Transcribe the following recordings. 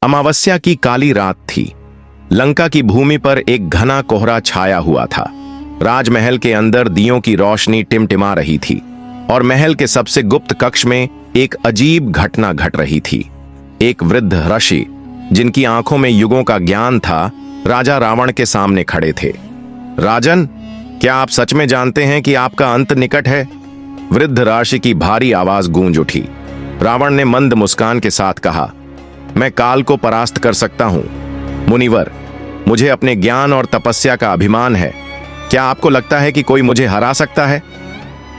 अमावस्या की काली रात थी। लंका की भूमि पर एक घना कोहरा छाया हुआ था। राजमहल के अंदर दियों की रोशनी टिमटिमा रही थी और महल के सबसे गुप्त कक्ष में एक अजीब घटना घट रही थी। एक वृद्ध ऋषि, जिनकी आंखों में युगों का ज्ञान था, राजा रावण के सामने खड़े थे। राजन, क्या आप सच में जानते हैं कि आपका अंत निकट है? वृद्ध ऋषि की भारी आवाज गूंज उठी। रावण ने मंद मुस्कान के साथ कहा, मैं काल को परास्त कर सकता हूं। मुनिवर, मुझे अपने ज्ञान और तपस्या का अभिमान है। क्या आपको लगता है कि कोई मुझे हरा सकता है?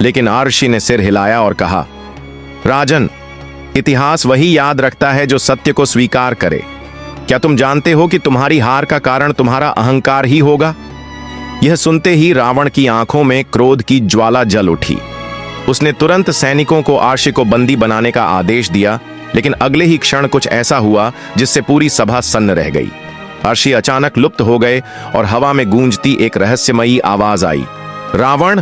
लेकिन ऋषि ने सिर हिलाया और कहा, राजन, इतिहास वही याद रखता है जो सत्य को स्वीकार करे। क्या तुम जानते हो कि तुम्हारी हार का कारण तुम्हारा अहंकार ही होगा? यह सुनते ही रावण की आंखों में क्रोध की ज्वाला जल उठी। उसने तुरंत सैनिकों को ऋषि को बंदी बनाने का आदेश दिया, लेकिन अगले ही क्षण कुछ ऐसा हुआ जिससे पूरी सभा सन्न रह गई। ऋषि अचानक लुप्त हो गए और हवा में गूंजती एक रहस्यमयी आवाज आई, रावण,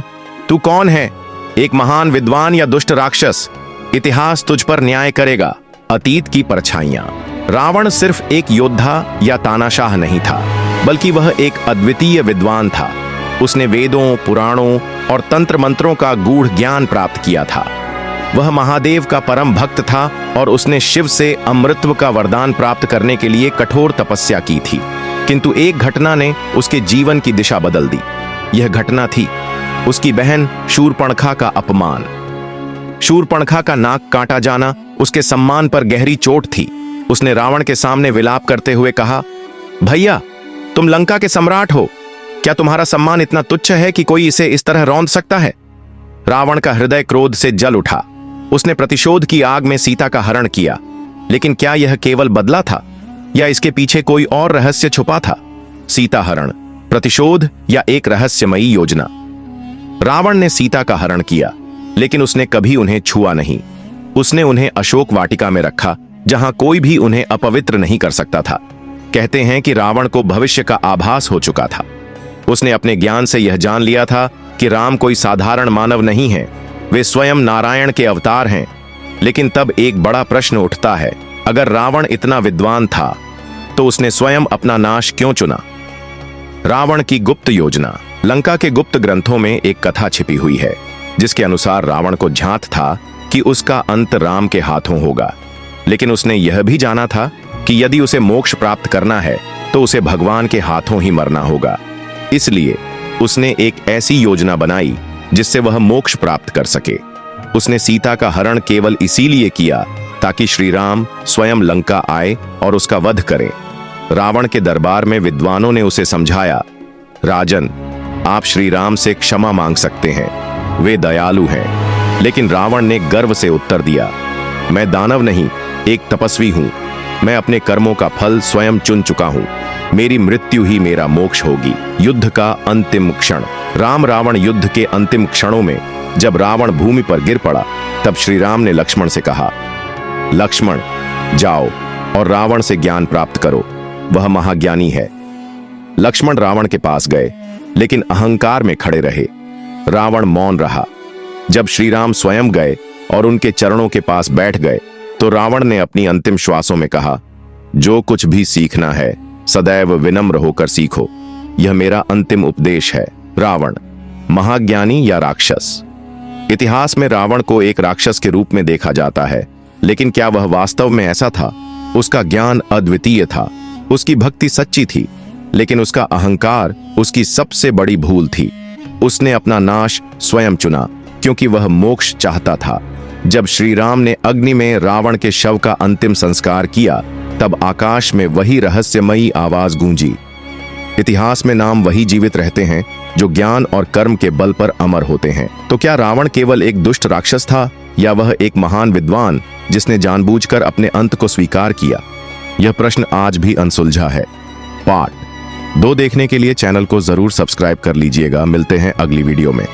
तू कौन है? एक महान विद्वान या दुष्ट राक्षस? इतिहास तुझ पर न्याय करेगा। अतीत की परछाइयां। रावण सिर्फ एक योद्धा या तानाशाह नहीं था, बल्कि वह एक अद्वितीय विद्वान था। उसने वेदों, पुराणों और तंत्र मंत्रों का गूढ़ ज्ञान प्राप्त किया था। वह महादेव का परम भक्त था और उसने शिव से अमृतत्व का वरदान प्राप्त करने के लिए कठोर तपस्या की थी। किंतु एक घटना ने उसके जीवन की दिशा बदल दी। यह घटना थी उसकी बहन शूर्पणखा का अपमान। शूर्पणखा का नाक काटा जाना उसके सम्मान पर गहरी चोट थी। उसने रावण के सामने विलाप करते हुए कहा, भैया, तुम लंका के सम्राट हो। क्या तुम्हारा सम्मान इतना तुच्छ है कि कोई इसे इस तरह रौंद सकता है? रावण का हृदय क्रोध से जल उठा। उसने प्रतिशोध की आग में सीता का हरण किया। लेकिन क्या यह केवल बदला था या इसके पीछे कोई और रहस्य छुपा था? सीता हरण, प्रतिशोध या एक रहस्यमयी योजना? रावण ने सीता का हरण किया, लेकिन उसने कभी उन्हें छुआ नहीं। उसने उन्हें अशोक वाटिका में रखा, जहां कोई भी उन्हें अपवित्र नहीं कर सकता था। कहते हैं कि रावण को भविष्य का आभास हो चुका था। उसने अपने ज्ञान से यह जान लिया था कि राम कोई साधारण मानव नहीं है, वे स्वयं नारायण के अवतार हैं। लेकिन तब एक बड़ा प्रश्न उठता है, अगर रावण इतना विद्वान था तो उसने स्वयं अपना नाश क्यों चुना? रावण की गुप्त योजना। लंका के गुप्त ग्रंथों में एक कथा छिपी हुई है, जिसके अनुसार रावण को झांत था कि उसका अंत राम के हाथों होगा। लेकिन उसने यह भी जाना था कि यदि उसे मोक्ष प्राप्त करना है तो उसे भगवान के हाथों ही मरना होगा। इसलिए उसने एक ऐसी योजना बनाई जिससे वह मोक्ष प्राप्त कर सके। उसने सीता का हरण केवल इसीलिए किया ताकि श्री राम स्वयं लंका आए और उसका वध करें। रावण के दरबार में विद्वानों ने उसे समझाया, राजन, आप श्री राम से क्षमा मांग सकते हैं, वे दयालु हैं। लेकिन रावण ने गर्व से उत्तर दिया, मैं दानव नहीं, एक तपस्वी हूं। मैं अपने कर्मों का फल स्वयं चुन चुका हूं। मेरी मृत्यु ही मेरा मोक्ष होगी। युद्ध का अंतिम क्षण। राम रावण युद्ध के अंतिम क्षणों में जब रावण भूमि पर गिर पड़ा, तब श्री राम ने लक्ष्मण से कहा, लक्ष्मण, जाओ और रावण से ज्ञान प्राप्त करो, वह महाज्ञानी है। लक्ष्मण रावण के पास गए, लेकिन अहंकार में खड़े रहे। रावण मौन रहा। जब श्री राम स्वयं गए और उनके चरणों के पास बैठ गए, तो रावण ने अपनी अंतिम श्वासों में कहा, जो कुछ भी सीखना है सदैव विनम्र होकर सीखो। यह मेरा अंतिम उपदेश है। रावण, महाज्ञानी या राक्षस? इतिहास में रावण को एक राक्षस के रूप में देखा जाता है, लेकिन क्या वह वास्तव में ऐसा था? उसका ज्ञान अद्वितीय था, उसकी भक्ति सच्ची थी, लेकिन उसका अहंकार उसकी सबसे बड़ी भूल थी। उसने अपना नाश स्वयं चुना क्योंकि वह मोक्ष चाहता था। जब श्री राम ने अग्नि में रावण के शव का अंतिम संस्कार किया, तब आकाश में वही रहस्यमयी आवाज गूंजी। इतिहास में नाम वही जीवित रहते हैं जो ज्ञान और कर्म के बल पर अमर होते हैं। तो क्या रावण केवल एक दुष्ट राक्षस था या वह एक महान विद्वान जिसने जानबूझकर अपने अंत को स्वीकार किया? यह प्रश्न आज भी अनसुलझा है। पार्ट 2 देखने के लिए चैनल को जरूर सब्सक्राइब कर लीजिएगा। मिलते हैं अगली वीडियो में।